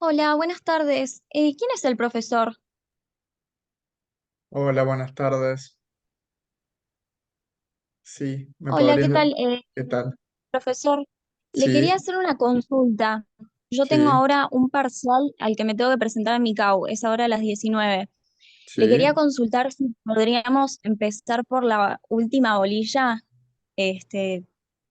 Hola, buenas tardes. ¿Quién es el profesor? Hola, buenas tardes. Sí, ¿me Hola, ¿qué podrías... tal, ¿Qué tal? profesor? Le quería Sí, hacer una consulta. Yo tengo sí, ahora un parcial al que me tengo que presentar en mi CAU, es ahora a las 19. Le quería sí. consultar si podríamos empezar por la última bolilla. Este,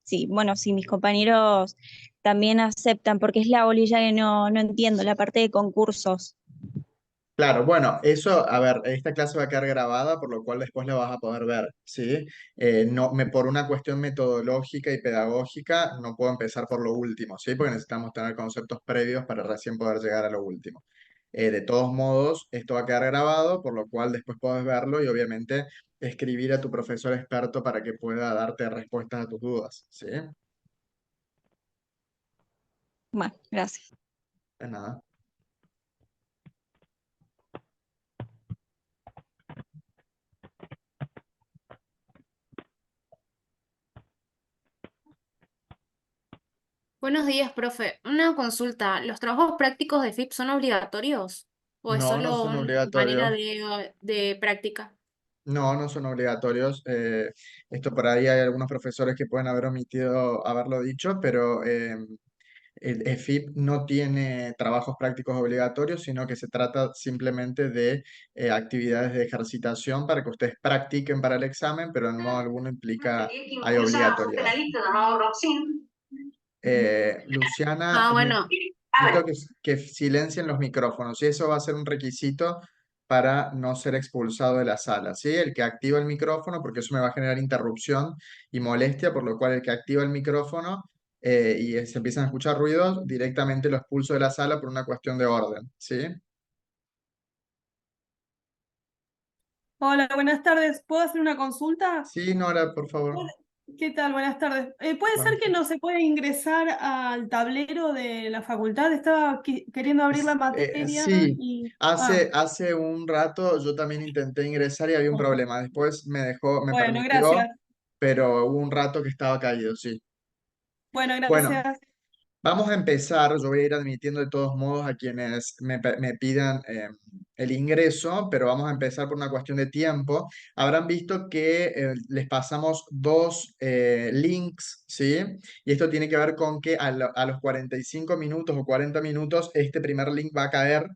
sí, bueno, si mis compañeros también aceptan, porque es la bolilla que no entiendo, la parte de concursos. Claro, bueno, eso, a ver, esta clase va a quedar grabada, por lo cual después la vas a poder ver, ¿sí? No, por una cuestión metodológica y pedagógica, no puedo empezar por lo último, ¿sí? Porque necesitamos tener conceptos previos para recién poder llegar a lo último. De todos modos, esto va a quedar grabado, por lo cual después puedes verlo y obviamente escribir a tu profesor experto para que pueda darte respuestas a tus dudas, ¿sí? Bueno, gracias. De nada. Buenos días, profe. Una consulta. ¿Los trabajos prácticos de FIP son obligatorios? ¿O es No, no solo son una manera obligatorios. de práctica? No, no son obligatorios. Esto por ahí hay algunos profesores que pueden haber omitido haberlo dicho, pero el EFIP no tiene trabajos prácticos obligatorios, sino que se trata simplemente de actividades de ejercitación para que ustedes practiquen para el examen, pero en modo alguno implica, hay obligatoriedad. Luciana, Ah, bueno. necesito que silencien los micrófonos y eso va a ser un requisito para no ser expulsado de la sala, ¿sí? El que activa el micrófono, porque eso me va a generar interrupción y molestia, por lo cual el que activa el micrófono se empiezan a escuchar ruidos, directamente lo expulso de la sala por una cuestión de orden, ¿sí? Hola, buenas tardes. ¿Puedo hacer una consulta? Sí, Nora, por favor. Hola, ¿qué tal? Buenas tardes. ¿Puede ser Buenas que no tardes. se pueda ingresar al tablero de la facultad? Estaba queriendo abrir la materia Sí, y... hace un rato yo también intenté ingresar y había un oh, problema. Después me dejó, me bueno, permitió, gracias. pero hubo un rato que estaba caído, sí. Bueno, Bueno, gracias. vamos a empezar. Yo voy a ir admitiendo de todos modos a quienes me pidan el ingreso, pero vamos a empezar por una cuestión de tiempo. Habrán visto que les pasamos dos links, ¿sí? Y esto tiene que ver con que a los 45 minutos o 40 minutos este primer link va a caer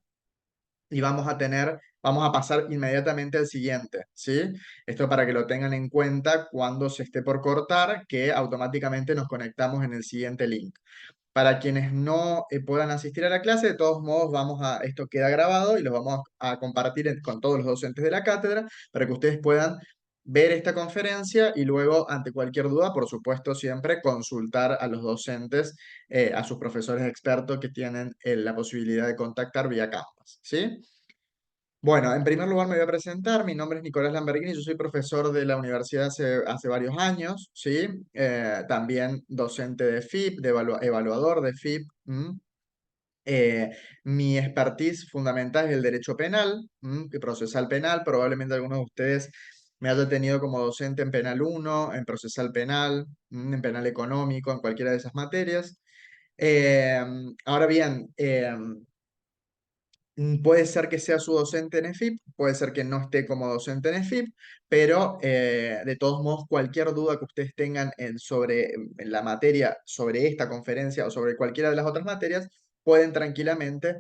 y vamos a pasar inmediatamente al siguiente, ¿sí? Esto para que lo tengan en cuenta cuando se esté por cortar, que automáticamente nos conectamos en el siguiente link. Para quienes no puedan asistir a la clase, de todos modos, esto queda grabado y lo vamos a compartir con todos los docentes de la cátedra para que ustedes puedan ver esta conferencia y luego, ante cualquier duda, por supuesto, siempre consultar a los docentes, a sus profesores expertos que tienen la posibilidad de contactar vía Canvas, ¿sí? Bueno, en primer lugar me voy a presentar. Mi nombre es Nicolás Lamberghini, yo soy profesor de la universidad hace varios años, ¿sí? También docente de FIP, evaluador de FIP. Eh, Mi expertise fundamental es el derecho penal, y procesal penal. Probablemente algunos de ustedes me haya tenido como docente en penal uno, en procesal penal, en penal económico, en cualquiera de esas materias. Eh, Ahora bien, puede ser que sea su docente en EFIP, puede ser que no esté como docente en EFIP, pero de todos modos, cualquier duda que ustedes tengan en la materia, sobre esta conferencia o sobre cualquiera de las otras materias, pueden tranquilamente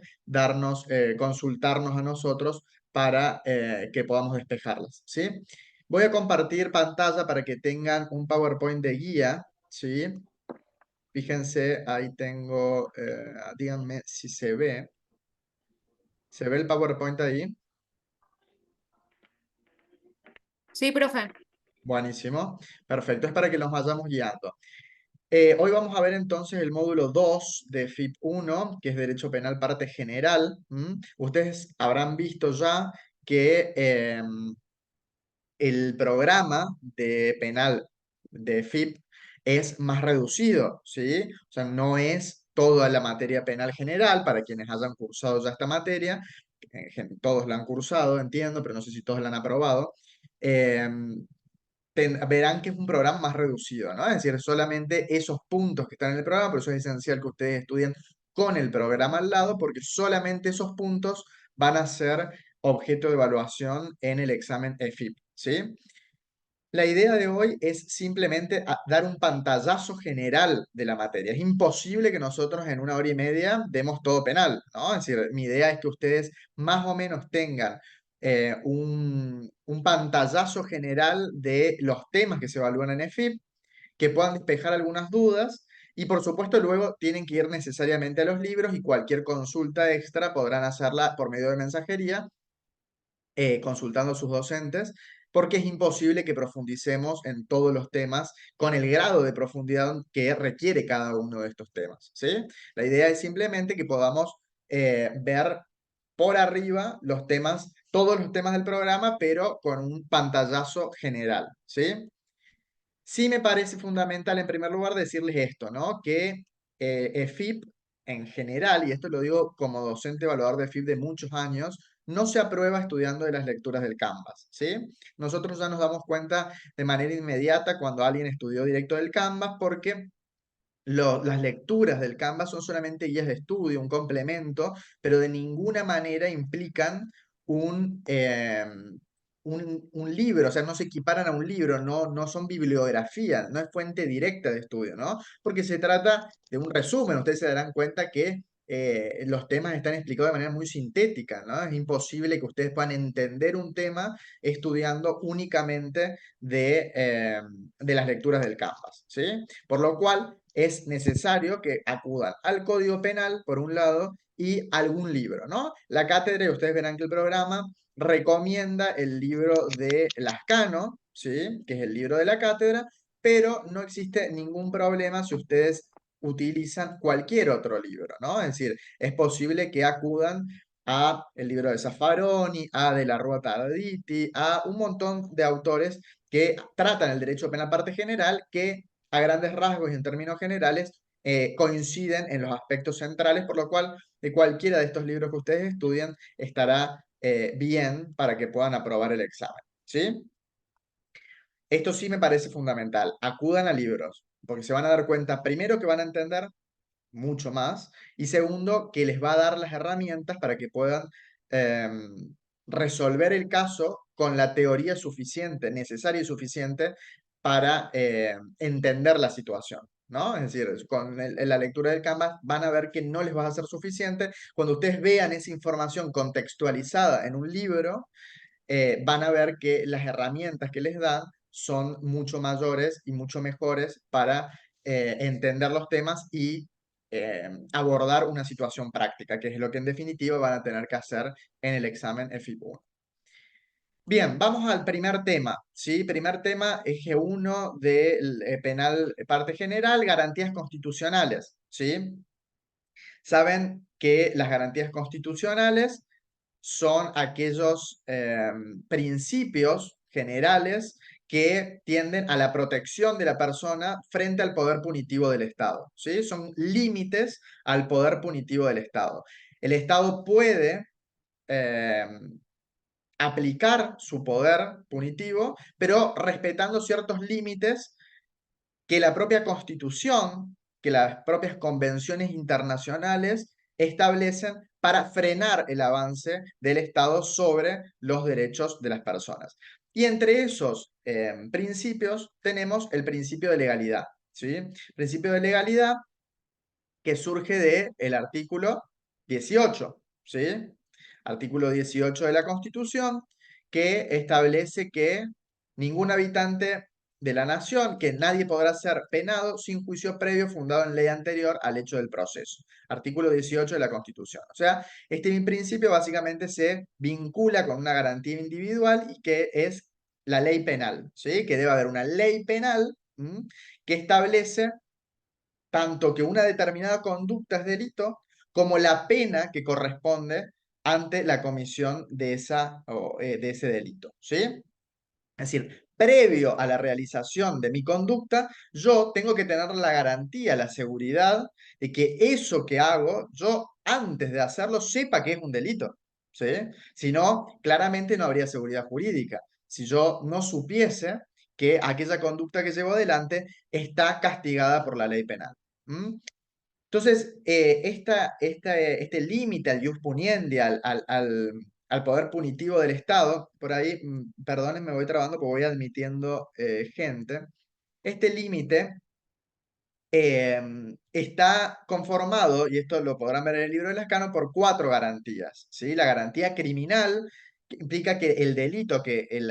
consultarnos a nosotros para que podamos despejarlas, ¿sí? Voy a compartir pantalla para que tengan un PowerPoint de guía, ¿sí? Fíjense, ahí tengo, díganme si se ve. ¿Se ve el PowerPoint ahí? Sí, profe. Buenísimo. Perfecto. Es para que nos vayamos guiando. Hoy vamos a ver entonces el módulo 2 de FIP 1, que es Derecho Penal Parte General. Ustedes habrán visto ya que el programa de penal de FIP es más reducido, ¿sí? O sea, no es toda la materia penal general para quienes hayan cursado ya esta materia. Todos la han cursado, entiendo, pero no sé si todos la han aprobado. Eh, Verán que es un programa más reducido, ¿no? Es decir, solamente esos puntos que están en el programa, por eso es esencial que ustedes estudien con el programa al lado, porque solamente esos puntos van a ser objeto de evaluación en el examen EFIP, ¿sí? La idea de hoy es simplemente dar un pantallazo general de la materia. Es imposible que nosotros en 1 hora y media demos todo penal, ¿no? Es decir, mi idea es que ustedes más o menos tengan un pantallazo general de los temas que se evalúan en EFIP, que puedan despejar algunas dudas y por supuesto luego tienen que ir necesariamente a los libros y cualquier consulta extra podrán hacerla por medio de mensajería consultando a sus docentes, porque es imposible que profundicemos en todos los temas con el grado de profundidad que requiere cada uno de estos temas, ¿sí? La idea es simplemente que podamos ver por arriba los temas, todos los temas del programa, pero con un pantallazo general, ¿sí? Sí me parece fundamental, en primer lugar, decirles esto, ¿no? Que EFIP en general, y esto lo digo como docente evaluador de EFIP de muchos años, no se aprueba estudiando de las lecturas del Canvas, ¿sí? Nosotros ya nos damos cuenta de manera inmediata cuando alguien estudió directo del Canvas porque las lecturas del Canvas son solamente guías de estudio, un complemento, pero de ninguna manera implican un, eh, un libro, o sea, no se equiparan a un libro, no son bibliografía, no es fuente directa de estudio, ¿no? Porque se trata de un resumen, ustedes se darán cuenta que los temas están explicados de manera muy sintética, ¿no? Es imposible que ustedes puedan entender un tema estudiando únicamente de las lecturas del Canvas, ¿sí? Por lo cual es necesario que acudan al Código Penal, por un lado, y algún libro, ¿no? La cátedra, y ustedes verán que el programa recomienda el libro de Lascano, ¿sí? Que es el libro de la cátedra, pero no existe ningún problema si ustedes utilizan cualquier otro libro, ¿no? Es decir, es posible que acudan a el libro de Zaffaroni, a De la Rúa Tarditi, a un montón de autores que tratan el derecho penal parte general, que a grandes rasgos y en términos generales coinciden en los aspectos centrales, por lo cual de cualquiera de estos libros que ustedes estudian estará bien para que puedan aprobar el examen, ¿sí? Esto sí me parece fundamental. Acudan a libros, porque se van a dar cuenta, primero, que van a entender mucho más, y segundo, que les va a dar las herramientas para que puedan eh, resolver el caso con la teoría suficiente, necesaria y suficiente para entender la situación, ¿no? Es decir, con la lectura del Canvas van a ver que no les va a ser suficiente. Cuando ustedes vean esa información contextualizada en un libro, van a ver que las herramientas que les dan son mucho mayores y mucho mejores para entender los temas y abordar una situación práctica, que es lo que en definitiva van a tener que hacer en el examen FIP1. Bien, vamos al primer tema, ¿sí? Primer tema, eje 1 del penal parte general, garantías constitucionales, ¿sí? Saben que las garantías constitucionales son aquellos principios generales que tienden a la protección de la persona frente al poder punitivo del Estado, ¿sí? Son límites al poder punitivo del Estado. El Estado puede aplicar su poder punitivo, pero respetando ciertos límites que la propia Constitución, que las propias convenciones internacionales establecen para frenar el avance del Estado sobre los derechos de las personas. Y entre esos principios tenemos el principio de legalidad, ¿sí? Principio de legalidad que surge del artículo 18, ¿sí? Artículo 18 de la Constitución, que establece que ningún habitante de la nación, que nadie podrá ser penado sin juicio previo fundado en ley anterior al hecho del proceso. Artículo 18 de la Constitución. O sea, este principio básicamente se vincula con una garantía individual y que es la ley penal, ¿sí? Que debe haber una ley penal que establece tanto que una determinada conducta es delito como la pena que corresponde ante la comisión de de ese delito, ¿sí? Es decir, previo a la realización de mi conducta, yo tengo que tener la garantía, la seguridad de que eso que hago, yo antes de hacerlo sepa que es un delito, ¿sí? Si no, claramente no habría seguridad jurídica. Si yo no supiese que aquella conducta que llevo adelante está castigada por la ley penal. ¿Mm? Entonces, este límite al jus puniendi, al poder punitivo del Estado, por ahí, perdonen, me voy trabando porque voy admitiendo gente, este límite está conformado, y esto lo podrán ver en el libro de Lascano, por 4 garantías, ¿sí? La garantía criminal, que implica que el delito,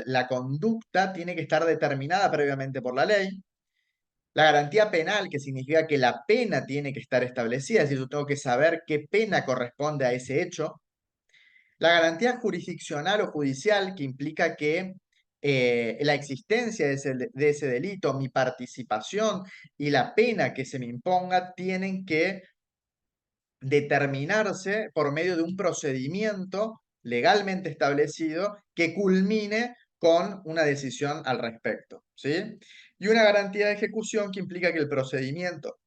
la conducta tiene que estar determinada previamente por la ley. La garantía penal, que significa que la pena tiene que estar establecida, es decir, yo tengo que saber qué pena corresponde a ese hecho. La garantía jurisdiccional o judicial, que implica que la existencia de ese delito, mi participación y la pena que se me imponga tienen que determinarse por medio de un procedimiento legalmente establecido que culmine con una decisión al respecto, ¿sí? Y una garantía de ejecución que implica que el procedimiento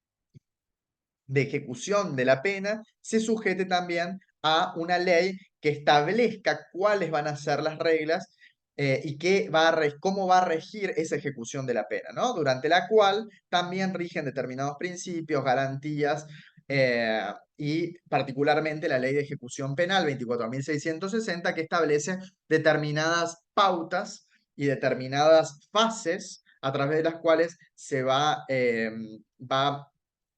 de ejecución de la pena se sujete también a una ley que establezca cuáles van a ser las reglas y cómo va a regir esa ejecución de la pena, ¿no? Durante la cual también rigen determinados principios, garantías y particularmente la ley de ejecución penal 24.660 que establece determinadas pautas y determinadas fases a través de las cuales se va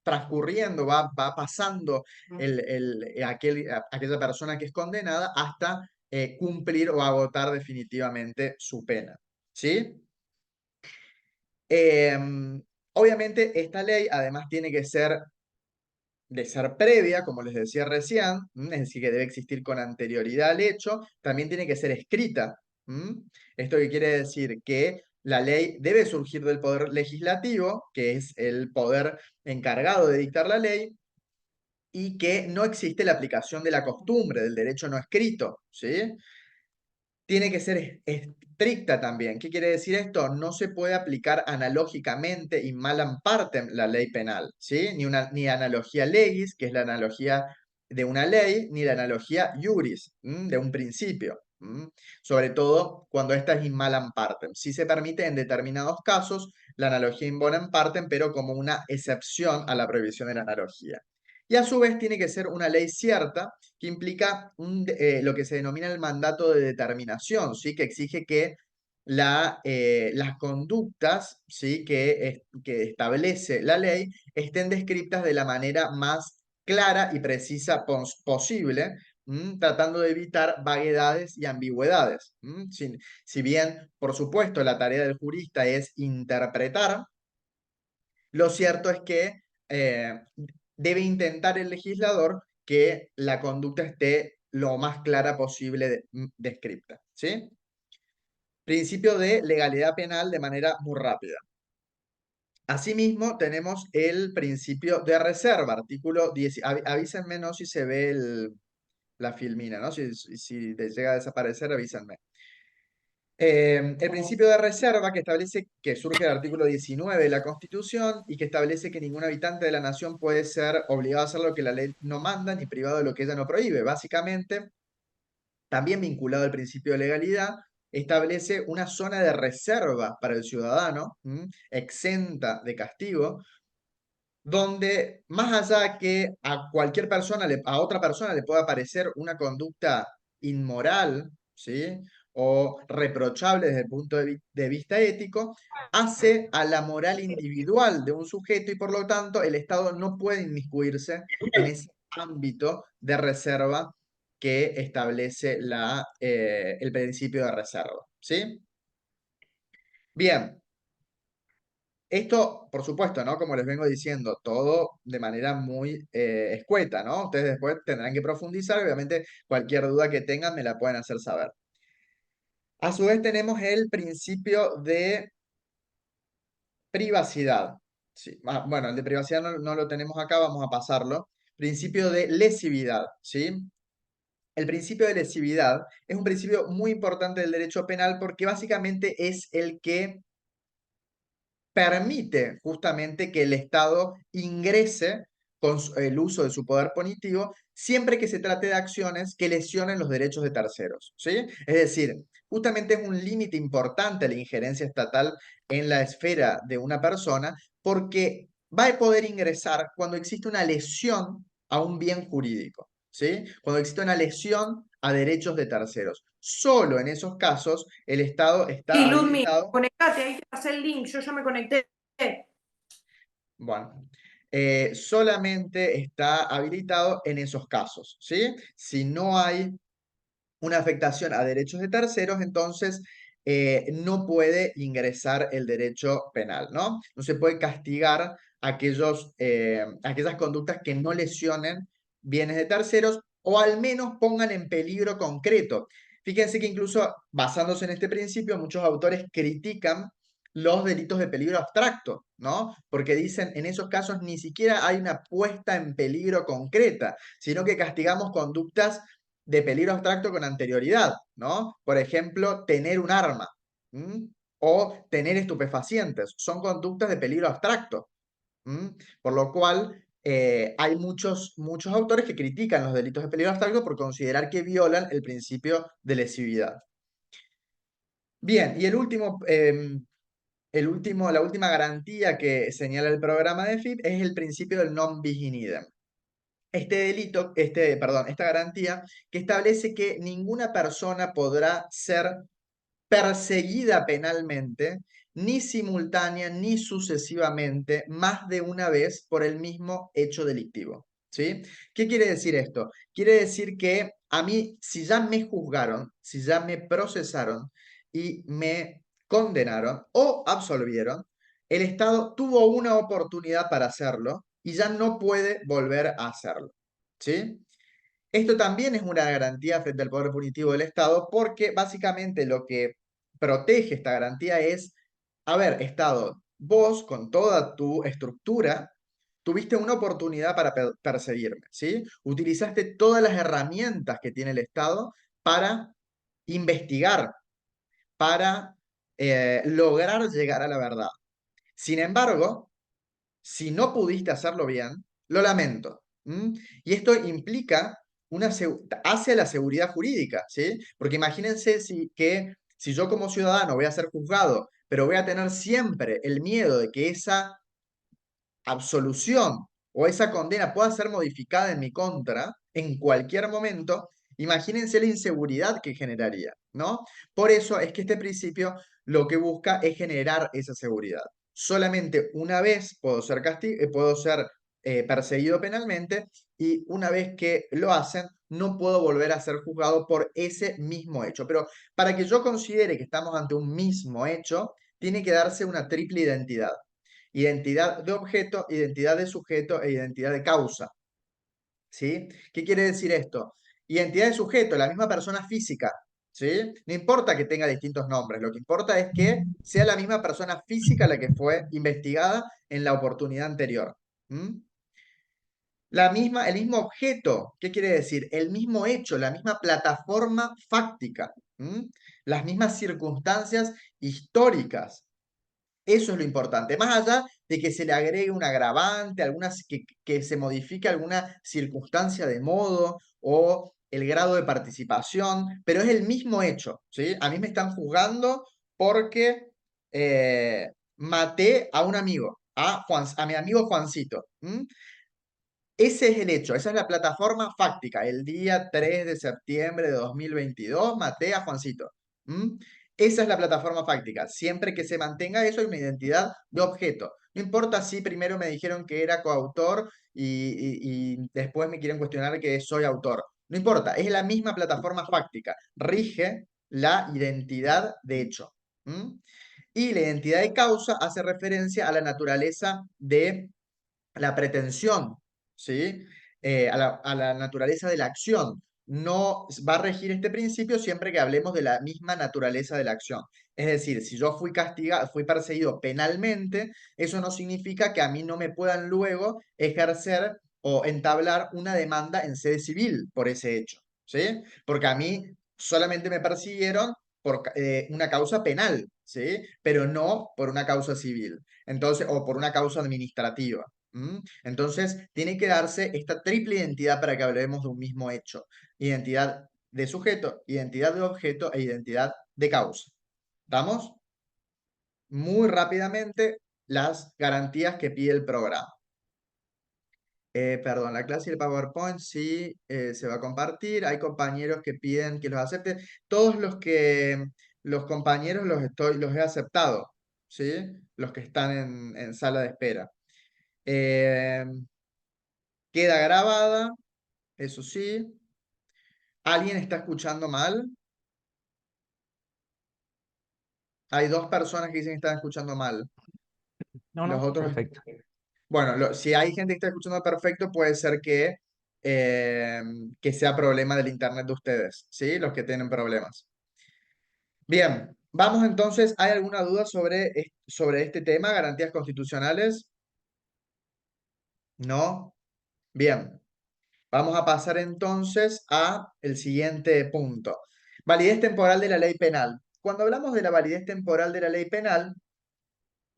transcurriendo, va pasando aquella persona que es condenada hasta cumplir o agotar definitivamente su pena. ¿Sí? Obviamente esta ley además tiene que ser de ser previa, como les decía recién, es decir, que debe existir con anterioridad al hecho, también tiene que ser escrita. ¿Esto qué quiere decir? Que la ley debe surgir del poder legislativo, que es el poder encargado de dictar la ley, y que no existe la aplicación de la costumbre, del derecho no escrito, ¿sí? Tiene que ser estricta también. ¿Qué quiere decir esto? No se puede aplicar analógicamente y malam partem la ley penal, ¿sí? Ni analogía legis, que es la analogía de una ley, ni la analogía iuris, de un principio. Sobre todo cuando esta es in malam partem. Sí se permite en determinados casos la analogía in bonam partem, pero como una excepción a la prohibición de la analogía. Y a su vez tiene que ser una ley cierta, que implica lo que se denomina el mandato de determinación, ¿sí? Que exige que las conductas, ¿sí? que establece la ley estén descritas de la manera más clara y precisa posible, tratando de evitar vaguedades y ambigüedades. Si bien, por supuesto, la tarea del jurista es interpretar, lo cierto es que debe intentar el legislador que la conducta esté lo más clara posible descripta, ¿sí? Principio de legalidad penal de manera muy rápida. Asimismo, tenemos el principio de reserva, artículo 10. Avísenme, ¿no? Si se ve la filmina, ¿no? Si llega a desaparecer, avísenme. El principio de reserva que establece que surge del artículo 19 de la Constitución y que establece que ningún habitante de la nación puede ser obligado a hacer lo que la ley no manda ni privado de lo que ella no prohíbe. Básicamente, también vinculado al principio de legalidad, establece una zona de reserva para el ciudadano, exenta de castigo, donde más allá que a cualquier persona, a otra persona le pueda parecer una conducta inmoral, ¿sí? O reprochable desde el punto de vista ético, hace a la moral individual de un sujeto y por lo tanto el Estado no puede inmiscuirse en ese ámbito de reserva que establece el principio de reserva, ¿sí? Bien. Esto, por supuesto, ¿no? Como les vengo diciendo, todo de manera muy escueta, ¿no? Ustedes después tendrán que profundizar, obviamente cualquier duda que tengan me la pueden hacer saber. A su vez tenemos el principio de privacidad. Sí. Bueno, el de privacidad no lo tenemos acá, vamos a pasarlo. Principio de lesividad, ¿sí? El principio de lesividad es un principio muy importante del derecho penal porque básicamente es el que permite justamente que el Estado ingrese con el uso de su poder punitivo siempre que se trate de acciones que lesionen los derechos de terceros, ¿sí? Es decir, justamente es un límite importante la injerencia estatal en la esfera de una persona porque va a poder ingresar cuando existe una lesión a un bien jurídico, ¿sí? Cuando existe una lesión a derechos de terceros. Solo en esos casos el Estado está Sí, Ludmi, habilitado. conectate, ahí te pasé el link, yo ya me conecté. Bueno, solamente está habilitado en esos casos, ¿sí? Si no hay una afectación a derechos de terceros, entonces no puede ingresar el derecho penal, ¿no? No se puede castigar aquellas conductas que no lesionen bienes de terceros o al menos pongan en peligro concreto. Fíjense que incluso basándose en este principio, muchos autores critican los delitos de peligro abstracto, ¿no? Porque dicen, en esos casos ni siquiera hay una puesta en peligro concreta, sino que castigamos conductas de peligro abstracto con anterioridad, ¿no? Por ejemplo, tener un arma, ¿m? O tener estupefacientes, son conductas de peligro abstracto, ¿m? Por lo cual hay muchos autores que critican los delitos de peligro abstracto por considerar que violan el principio de lesividad. Bien, y la última garantía que señala el programa de FIP es el principio del non bis in idem. Esta garantía que establece que ninguna persona podrá ser perseguida penalmente, ni simultánea ni sucesivamente, más de una vez por el mismo hecho delictivo. ¿Sí? ¿Qué quiere decir esto? Quiere decir que a mí, si ya me juzgaron, si ya me procesaron y me condenaron o absolvieron, el Estado tuvo una oportunidad para hacerlo y ya no puede volver a hacerlo. ¿Sí? Esto también es una garantía frente al poder punitivo del Estado porque básicamente lo que protege esta garantía es, a ver, Estado, vos con toda tu estructura tuviste una oportunidad para perseguirme, ¿sí? Utilizaste todas las herramientas que tiene el Estado para investigar, para lograr llegar a la verdad. Sin embargo, si no pudiste hacerlo bien, lo lamento. Y esto implica hacia la seguridad jurídica, ¿sí? Porque imagínense si yo como ciudadano voy a ser juzgado, pero voy a tener siempre el miedo de que esa absolución o esa condena pueda ser modificada en mi contra en cualquier momento, imagínense la inseguridad que generaría, ¿no? Por eso es que este principio lo que busca es generar esa seguridad. Solamente una vez puedo ser perseguido penalmente y una vez que lo hacen, no puedo volver a ser juzgado por ese mismo hecho. Pero para que yo considere que estamos ante un mismo hecho, tiene que darse una triple identidad. Identidad de objeto, identidad de sujeto e identidad de causa. ¿Sí? ¿Qué quiere decir esto? Identidad de sujeto, la misma persona física. ¿Sí? No importa que tenga distintos nombres, lo que importa es que sea la misma persona física la que fue investigada en la oportunidad anterior. El mismo objeto, ¿qué quiere decir? El mismo hecho, la misma plataforma fáctica, las mismas circunstancias históricas. Eso es lo importante, más allá de que se le agregue un agravante, que se modifique alguna circunstancia de modo o el grado de participación, pero es el mismo hecho, ¿sí? A mí me están juzgando porque maté a un amigo, a mi amigo Juancito. Ese es el hecho, esa es la plataforma fáctica. El día 3 de septiembre de 2022 maté a Juancito. Esa es la plataforma fáctica. Siempre que se mantenga eso, hay una identidad de objeto. No importa si primero me dijeron que era coautor y después me quieren cuestionar que soy autor. No importa, es la misma plataforma fáctica. Rige la identidad de hecho. Y la identidad de causa hace referencia a la naturaleza de la pretensión, ¿sí? A la naturaleza de la acción. No va a regir este principio siempre que hablemos de la misma naturaleza de la acción. Es decir, si yo fui perseguido penalmente, eso no significa que a mí no me puedan luego ejercer o entablar una demanda en sede civil por ese hecho, ¿sí? Porque a mí solamente me persiguieron por una causa penal, ¿sí? Pero no por una causa civil, entonces, o por una causa administrativa. Entonces, tiene que darse esta triple identidad para que hablemos de un mismo hecho. Identidad de sujeto, identidad de objeto e identidad de causa. ¿Estamos? Muy rápidamente, las garantías que pide el programa. Perdón, la clase y el PowerPoint sí se va a compartir. Hay compañeros que piden que los acepte. Todos los compañeros los he aceptado, ¿sí? Los que están en sala de espera. Eh, Queda grabada, eso sí. ¿Alguien está escuchando mal? Hay 2 personas que dicen que están escuchando mal. No, Los no, otros... perfecto. Bueno, si hay gente que está escuchando perfecto, puede ser que sea problema del internet de ustedes, ¿sí? Los que tienen problemas. Bien, vamos entonces. ¿Hay alguna duda sobre este tema, garantías constitucionales? ¿No? Bien, vamos a pasar entonces a el siguiente punto. Validez temporal de la ley penal. Cuando hablamos de la validez temporal de la ley penal,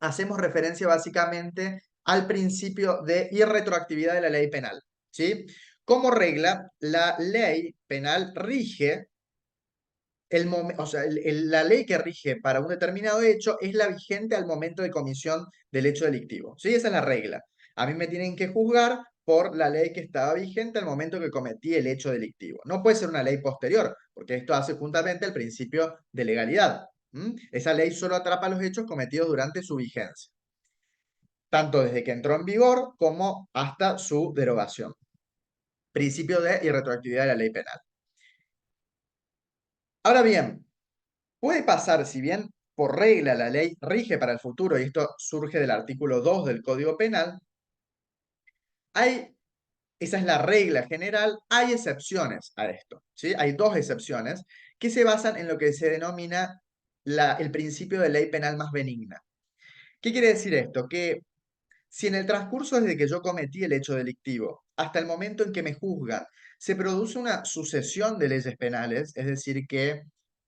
hacemos referencia básicamente al principio de irretroactividad de la ley penal, ¿sí? Como regla, la ley penal rige o sea, la ley que rige para un determinado hecho es la vigente al momento de comisión del hecho delictivo, ¿sí? Esa es la regla. A mí me tienen que juzgar por la ley que estaba vigente al momento que cometí el hecho delictivo. No puede ser una ley posterior, porque esto hace justamente el principio de legalidad. Esa ley solo atrapa los hechos cometidos durante su vigencia, tanto desde que entró en vigor como hasta su derogación. Principio de irretroactividad de la ley penal. Ahora bien, puede pasar, si bien por regla la ley rige para el futuro, y esto surge del artículo 2 del Código Penal, esa es la regla general, hay excepciones a esto, ¿sí? Hay 2 excepciones que se basan en lo que se denomina el principio de ley penal más benigna. ¿Qué quiere decir esto? Que si en el transcurso desde que yo cometí el hecho delictivo hasta el momento en que me juzgan, se produce una sucesión de leyes penales, es decir, que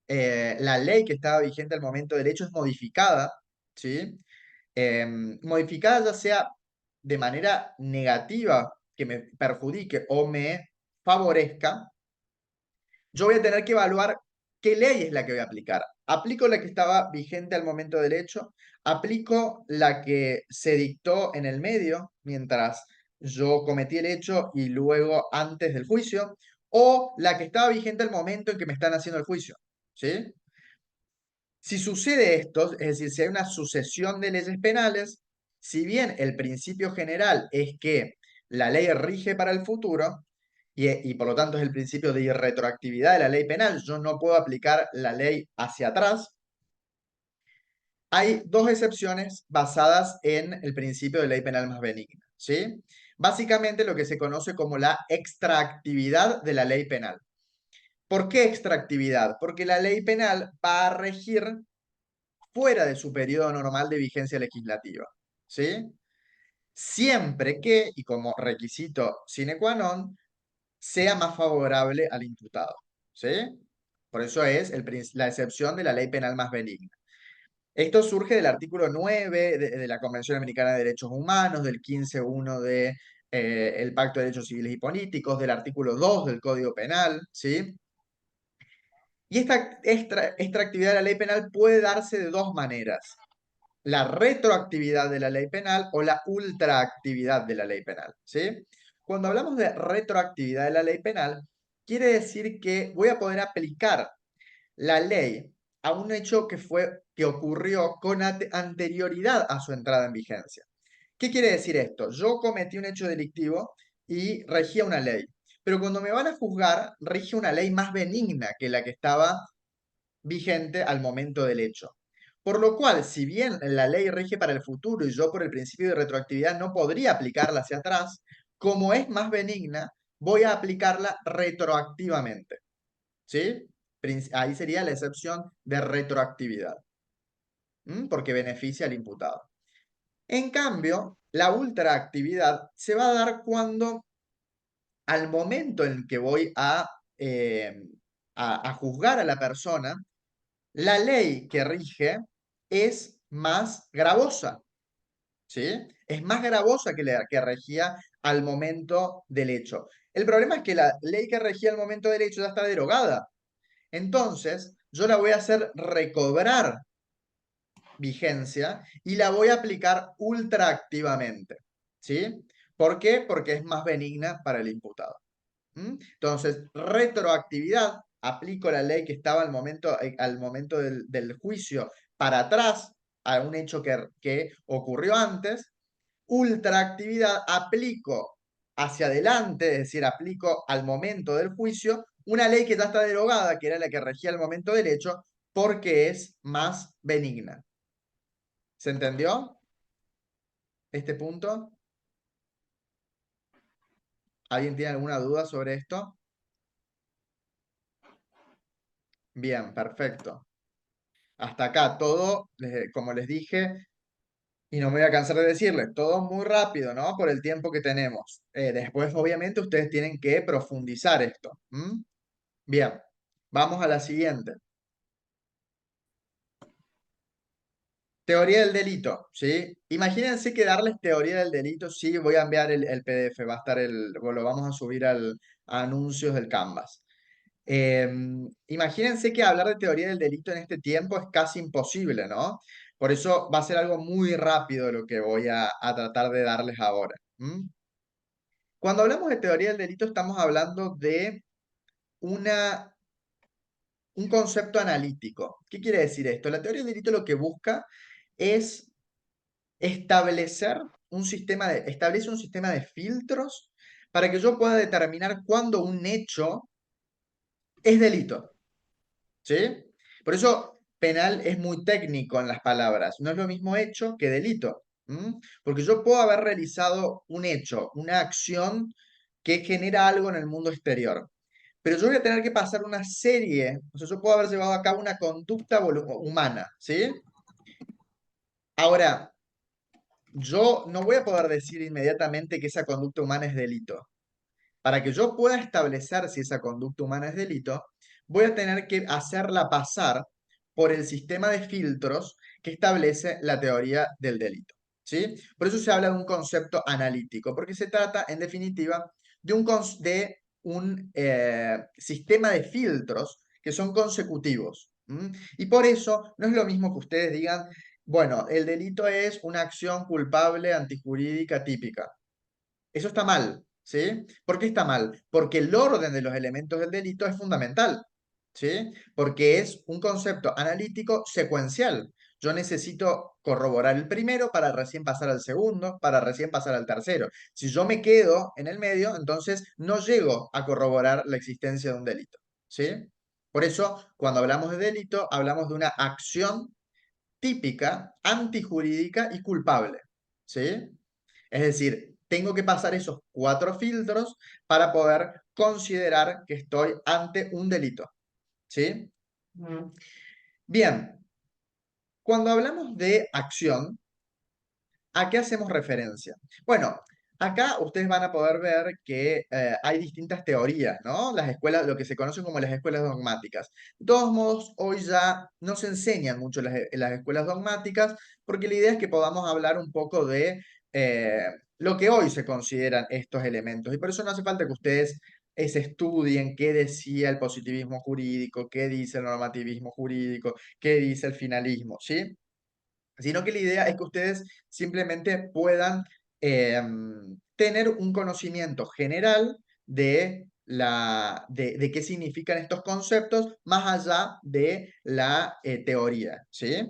la ley que estaba vigente al momento del hecho es modificada, ¿sí? Modificada ya sea de manera negativa, que me perjudique o me favorezca, yo voy a tener que evaluar qué ley es la que voy a aplicar. ¿Aplico la que estaba vigente al momento del hecho? ¿Aplico la que se dictó en el medio mientras yo cometí el hecho y luego antes del juicio? ¿O la que estaba vigente al momento en que me están haciendo el juicio? ¿Sí? Si sucede esto, es decir, si hay una sucesión de leyes penales, si bien el principio general es que la ley rige para el futuro, y por lo tanto es el principio de irretroactividad de la ley penal, yo no puedo aplicar la ley hacia atrás, hay 2 excepciones basadas en el principio de ley penal más benigna, ¿sí? Básicamente lo que se conoce como la extraactividad de la ley penal. ¿Por qué extraactividad? Porque la ley penal va a regir fuera de su periodo normal de vigencia legislativa, ¿sí? Siempre que, y como requisito sine qua non, sea más favorable al imputado, ¿sí? Por eso es la excepción de la ley penal más benigna. Esto surge del artículo 9 de la Convención Americana de Derechos Humanos, del 15.1 de el Pacto de Derechos Civiles y Políticos, del artículo 2 del Código Penal, ¿sí? Y esta extraactividad de la ley penal puede darse de 2 maneras: la retroactividad de la ley penal o la ultraactividad de la ley penal, ¿sí? Cuando hablamos de retroactividad de la ley penal, quiere decir que voy a poder aplicar la ley a un hecho que ocurrió con anterioridad a su entrada en vigencia. ¿Qué quiere decir esto? Yo cometí un hecho delictivo y regía una ley, pero cuando me van a juzgar, rige una ley más benigna que la que estaba vigente al momento del hecho. Por lo cual, si bien la ley rige para el futuro y yo por el principio de retroactividad no podría aplicarla hacia atrás, como es más benigna, voy a aplicarla retroactivamente, ¿sí? Ahí sería la excepción de retroactividad, porque beneficia al imputado. En cambio, la ultraactividad se va a dar cuando al momento en que voy a juzgar a la persona, la ley que rige es más gravosa, ¿sí? Es más gravosa que la que regía al momento del hecho. El problema es que la ley que regía al momento del hecho ya está derogada. Entonces, yo la voy a hacer recobrar vigencia y la voy a aplicar ultraactivamente, ¿sí? ¿Por qué? Porque es más benigna para el imputado. Entonces, retroactividad, aplico la ley que estaba al momento del juicio para atrás a un hecho que ocurrió antes. Ultraactividad, aplico hacia adelante, es decir, aplico al momento del juicio una ley que ya está derogada, que era la que regía el momento del hecho, porque es más benigna. ¿Se entendió este punto? ¿Alguien tiene alguna duda sobre esto? Bien, perfecto. Hasta acá todo, como les dije, y no me voy a cansar de decirles, todo muy rápido, ¿no? Por el tiempo que tenemos. Después, obviamente, ustedes tienen que profundizar esto. Bien, vamos a la siguiente. Teoría del delito, ¿sí? Imagínense que darles teoría del delito, sí, voy a enviar el PDF, va a estar lo vamos a subir a anuncios del Canvas. Imagínense que hablar de teoría del delito en este tiempo es casi imposible, ¿no? Por eso va a ser algo muy rápido lo que voy a tratar de darles ahora. Cuando hablamos de teoría del delito estamos hablando de un concepto analítico. ¿Qué quiere decir esto? La teoría del delito lo que busca es establece un sistema de filtros para que yo pueda determinar cuándo un hecho es delito. ¿Sí? Por eso penal es muy técnico en las palabras. No es lo mismo hecho que delito. Porque yo puedo haber realizado un hecho, una acción que genera algo en el mundo exterior. Pero yo voy a tener que pasar una serie, o sea, yo puedo haber llevado a cabo una conducta humana, ¿sí? Ahora, yo no voy a poder decir inmediatamente que esa conducta humana es delito. Para que yo pueda establecer si esa conducta humana es delito, voy a tener que hacerla pasar por el sistema de filtros que establece la teoría del delito. ¿Sí? Por eso se habla de un concepto analítico, porque se trata, en definitiva, de un sistema de filtros que son consecutivos. Y por eso no es lo mismo que ustedes digan, bueno, el delito es una acción culpable antijurídica típica. Eso está mal, ¿sí? ¿Por qué está mal? Porque el orden de los elementos del delito es fundamental, ¿sí? Porque es un concepto analítico secuencial. Yo necesito corroborar el primero para recién pasar al segundo, para recién pasar al tercero. Si yo me quedo en el medio, entonces no llego a corroborar la existencia de un delito, ¿sí? Por eso, cuando hablamos de delito, hablamos de una acción típica, antijurídica y culpable, ¿sí? Es decir, tengo que pasar esos 4 filtros para poder considerar que estoy ante un delito. ¿Sí? Bien, cuando hablamos de acción, ¿a qué hacemos referencia? Bueno, acá ustedes van a poder ver que hay distintas teorías, ¿no? Las escuelas, lo que se conocen como las escuelas dogmáticas. De todos modos, hoy ya no se enseñan mucho las escuelas dogmáticas porque la idea es que podamos hablar un poco de lo que hoy se consideran estos elementos. Y por eso no hace falta que ustedes se estudien qué decía el positivismo jurídico, qué dice el normativismo jurídico, qué dice el finalismo, ¿sí? Sino que la idea es que ustedes simplemente puedan tener un conocimiento general de qué significan estos conceptos más allá de la teoría, ¿sí?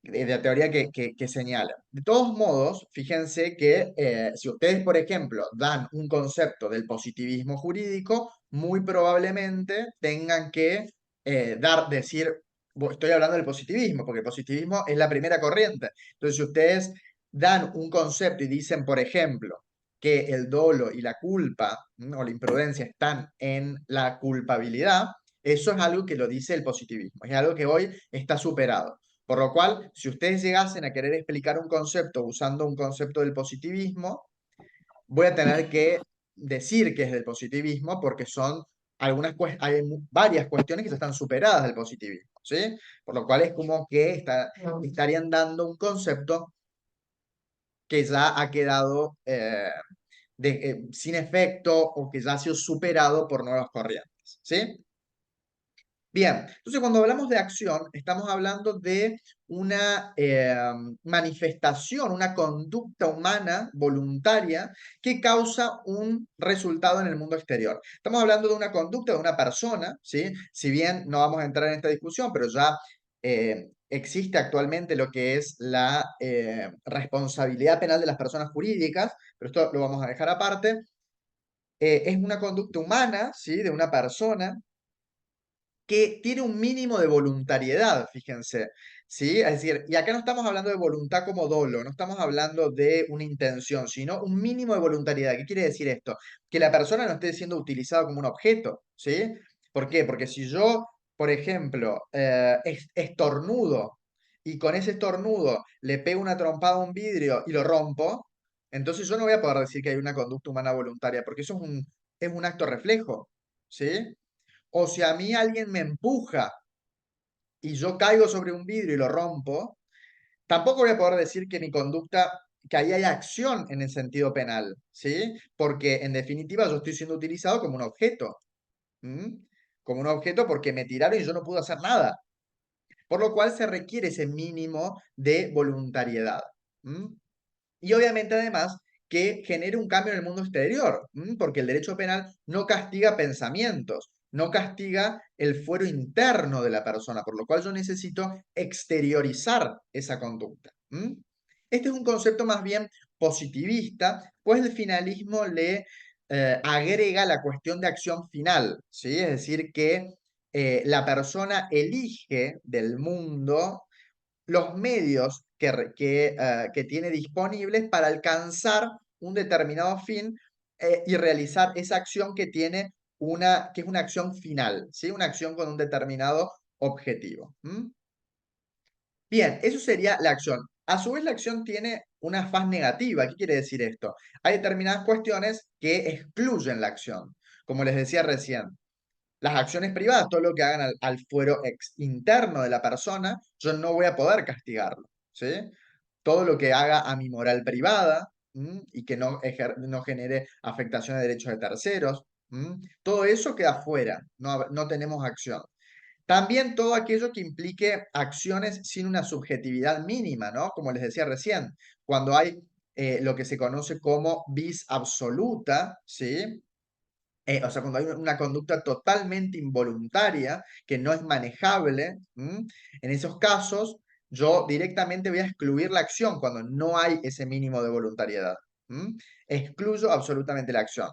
De la teoría que señala. De todos modos, fíjense que si ustedes, por ejemplo, dan un concepto del positivismo jurídico, muy probablemente tengan que decir, estoy hablando del positivismo, porque el positivismo es la primera corriente. Entonces, si ustedes dan un concepto y dicen, por ejemplo, que el dolo y la culpa o la imprudencia están en la culpabilidad, eso es algo que lo dice el positivismo, es algo que hoy está superado. Por lo cual, si ustedes llegasen a querer explicar un concepto usando un concepto del positivismo, voy a tener que decir que es del positivismo porque son hay varias cuestiones que ya están superadas del positivismo, ¿sí? Por lo cual es como que estarían dando un concepto que ya ha quedado sin efecto o que ya ha sido superado por nuevas corrientes, ¿sí? Bien, entonces cuando hablamos de acción, estamos hablando de una manifestación, una conducta humana voluntaria que causa un resultado en el mundo exterior. Estamos hablando de una conducta de una persona, ¿sí? Si bien no vamos a entrar en esta discusión, pero ya existe actualmente lo que es la responsabilidad penal de las personas jurídicas, pero esto lo vamos a dejar aparte. Es una conducta humana, ¿sí? De una persona que tiene un mínimo de voluntariedad, fíjense, ¿sí? Es decir, y acá no estamos hablando de voluntad como dolo, no estamos hablando de una intención, sino un mínimo de voluntariedad. ¿Qué quiere decir esto? Que la persona no esté siendo utilizada como un objeto, ¿sí? ¿Por qué? Porque si yo, por ejemplo, estornudo y con ese estornudo le pego una trompada a un vidrio y lo rompo, entonces yo no voy a poder decir que hay una conducta humana voluntaria, porque eso es un acto reflejo, ¿sí? O si a mí alguien me empuja y yo caigo sobre un vidrio y lo rompo, tampoco voy a poder decir que mi conducta, que ahí hay acción en el sentido penal, ¿sí? Porque en definitiva yo estoy siendo utilizado como un objeto, ¿m? Como un objeto porque me tiraron y yo no pude hacer nada. Por lo cual se requiere ese mínimo de voluntariedad. ¿M? Y obviamente además que genere un cambio en el mundo exterior, porque el derecho penal no castiga pensamientos, no castiga el fuero interno de la persona, por lo cual yo necesito exteriorizar esa conducta. Este es un concepto más bien positivista, pues el finalismo le agrega la cuestión de acción final, ¿sí? Es decir, que la persona elige del mundo los medios que tiene disponibles para alcanzar un determinado fin y realizar esa acción que es una acción final, ¿sí? Una acción con un determinado objetivo. Bien, eso sería la acción. A su vez, la acción tiene una faz negativa. ¿Qué quiere decir esto? Hay determinadas cuestiones que excluyen la acción. Como les decía recién, las acciones privadas, todo lo que hagan al fuero interno de la persona, yo no voy a poder castigarlo, ¿sí? Todo lo que haga a mi moral privada y que no genere afectación de derechos de terceros, todo eso queda fuera, no tenemos acción. También todo aquello que implique acciones sin una subjetividad mínima, ¿no? Como les decía recién, cuando hay lo que se conoce como vis absoluta, ¿sí? O sea, cuando hay una conducta totalmente involuntaria, que no es manejable, en esos casos yo directamente voy a excluir la acción cuando no hay ese mínimo de voluntariedad. Excluyo absolutamente la acción.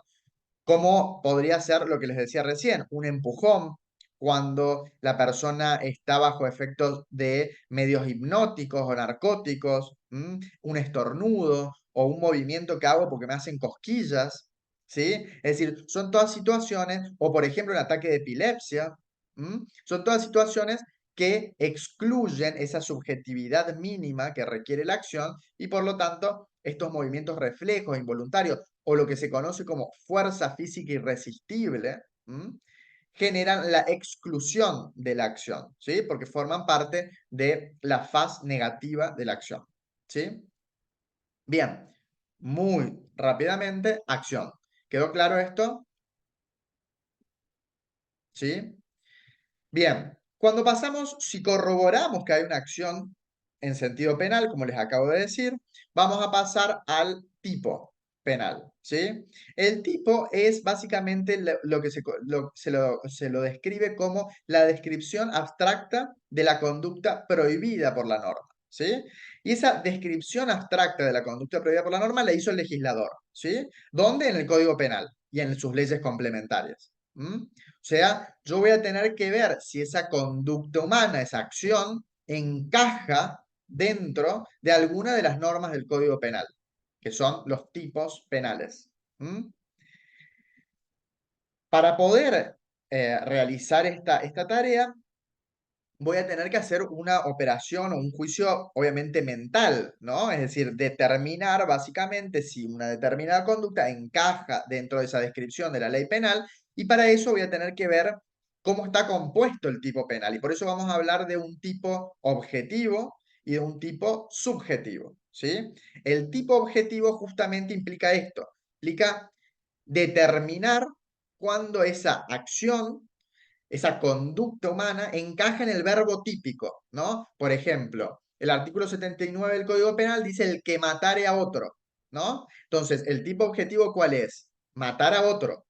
Como podría ser lo que les decía recién, un empujón cuando la persona está bajo efectos de medios hipnóticos o narcóticos, un estornudo o un movimiento que hago porque me hacen cosquillas, ¿sí? Es decir, son todas situaciones, o por ejemplo un ataque de epilepsia, son todas situaciones que excluyen esa subjetividad mínima que requiere la acción y por lo tanto estos movimientos reflejos involuntarios o lo que se conoce como fuerza física irresistible, generan la exclusión de la acción, ¿sí? Porque forman parte de la faz negativa de la acción, ¿sí? Bien, muy rápidamente, acción. ¿Quedó claro esto? ¿Sí? Bien, cuando pasamos, si corroboramos que hay una acción en sentido penal, como les acabo de decir, vamos a pasar al tipo penal, ¿sí? El tipo es básicamente lo que se lo describe como la descripción abstracta de la conducta prohibida por la norma, ¿sí? Y esa descripción abstracta de la conducta prohibida por la norma la hizo el legislador, ¿sí? ¿Dónde? En el Código Penal y en sus leyes complementarias. O sea, yo voy a tener que ver si esa conducta humana, esa acción, encaja dentro de alguna de las normas del Código Penal, que son los tipos penales. Para poder realizar esta tarea, voy a tener que hacer una operación o un juicio, obviamente, mental, ¿no? Es decir, determinar básicamente si una determinada conducta encaja dentro de esa descripción de la ley penal y para eso voy a tener que ver cómo está compuesto el tipo penal. Y por eso vamos a hablar de un tipo objetivo y de un tipo subjetivo, ¿sí? El tipo objetivo justamente implica esto, implica determinar cuándo esa acción esa conducta humana encaja en el verbo típico, ¿no? Por ejemplo, el artículo 79 del Código Penal dice el que matare a otro, ¿no? Entonces, ¿el tipo objetivo cuál es? Matar a otro,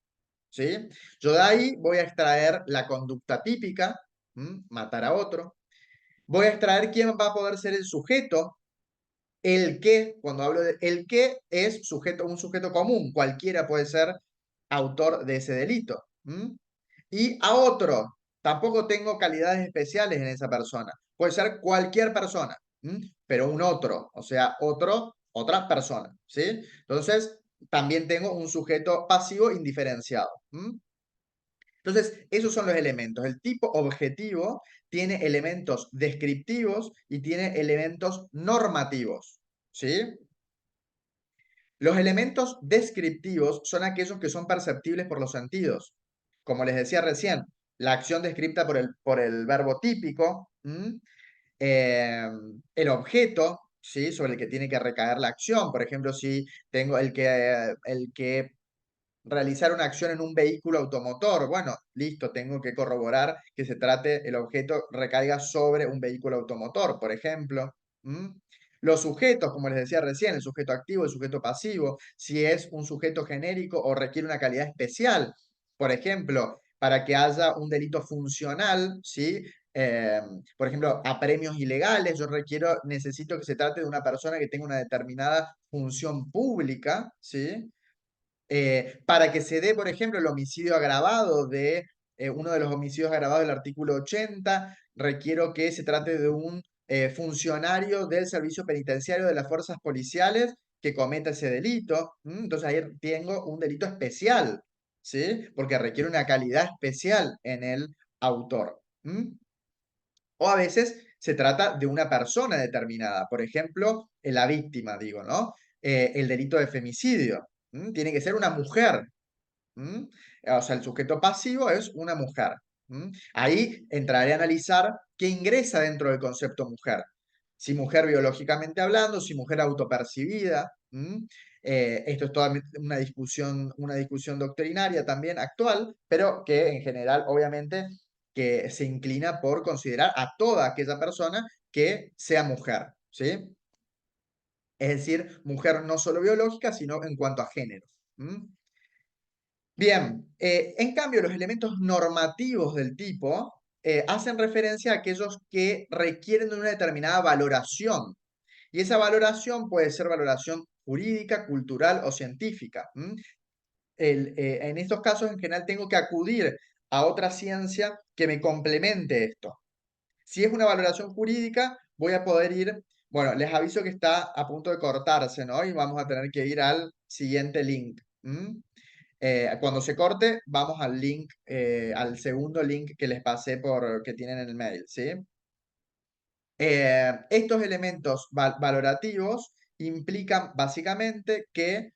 ¿sí? Yo de ahí voy a extraer la conducta típica, matar a otro. Voy a extraer quién va a poder ser el sujeto. El que, cuando hablo de el que, es un sujeto común, cualquiera puede ser autor de ese delito. Y a otro, tampoco tengo calidades especiales en esa persona, puede ser cualquier persona, pero un otro, o sea, otra persona, ¿sí? Entonces, también tengo un sujeto pasivo indiferenciado. Entonces, esos son los elementos. El tipo objetivo tiene elementos descriptivos y tiene elementos normativos, ¿sí? Los elementos descriptivos son aquellos que son perceptibles por los sentidos. Como les decía recién, la acción descrita por el verbo típico, el objeto, ¿sí? Sobre el que tiene que recaer la acción. Por ejemplo, si tengo el que realizar una acción en un vehículo automotor. Bueno, listo, tengo que corroborar que el objeto recaiga sobre un vehículo automotor, por ejemplo. Los sujetos, como les decía recién, el sujeto activo, el sujeto pasivo, si es un sujeto genérico o requiere una calidad especial. Por ejemplo, para que haya un delito funcional, ¿sí? Por ejemplo, apremios ilegales, necesito que se trate de una persona que tenga una determinada función pública, ¿sí? Para que se dé, por ejemplo, el homicidio agravado uno de los homicidios agravados del artículo 80, requiero que se trate de un funcionario del servicio penitenciario de las fuerzas policiales que cometa ese delito. Entonces ahí tengo un delito especial, ¿sí? Porque requiere una calidad especial en el autor. O a veces se trata de una persona determinada, por ejemplo, la víctima, digo, ¿no? El delito de femicidio. Tiene que ser una mujer. O sea, el sujeto pasivo es una mujer. Ahí entraré a analizar qué ingresa dentro del concepto mujer. Si mujer biológicamente hablando, si mujer autopercibida. Esto es toda una discusión doctrinaria también actual, pero que en general, obviamente, que se inclina por considerar a toda aquella persona que sea mujer, ¿sí? Es decir, mujer no solo biológica, sino en cuanto a género. Bien, en cambio, los elementos normativos del tipo hacen referencia a aquellos que requieren de una determinada valoración. Y esa valoración puede ser valoración jurídica, cultural o científica. En estos casos, en general, tengo que acudir a otra ciencia que me complemente esto. Si es una valoración jurídica, voy a poder ir, bueno, les aviso que está a punto de cortarse, ¿no? Y vamos a tener que ir al siguiente link. Cuando se corte, vamos al link, al segundo link que les pasé que tienen en el mail, ¿sí? Estos elementos valorativos implican básicamente que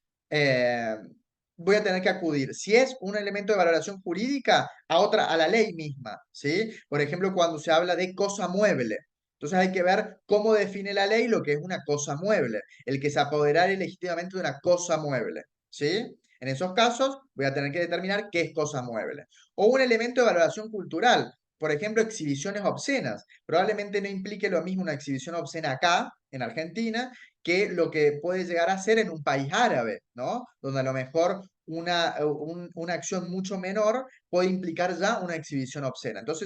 voy a tener que acudir, si es un elemento de valoración jurídica, a la ley misma, ¿sí? Por ejemplo, cuando se habla de cosa mueble. Entonces hay que ver cómo define la ley lo que es una cosa mueble, el que se apoderare legítimamente de una cosa mueble, ¿sí? En esos casos voy a tener que determinar qué es cosa mueble. O un elemento de valoración cultural, por ejemplo, exhibiciones obscenas. Probablemente no implique lo mismo una exhibición obscena acá, en Argentina, que lo que puede llegar a ser en un país árabe, ¿no? Donde a lo mejor una acción mucho menor puede implicar ya una exhibición obscena. Entonces,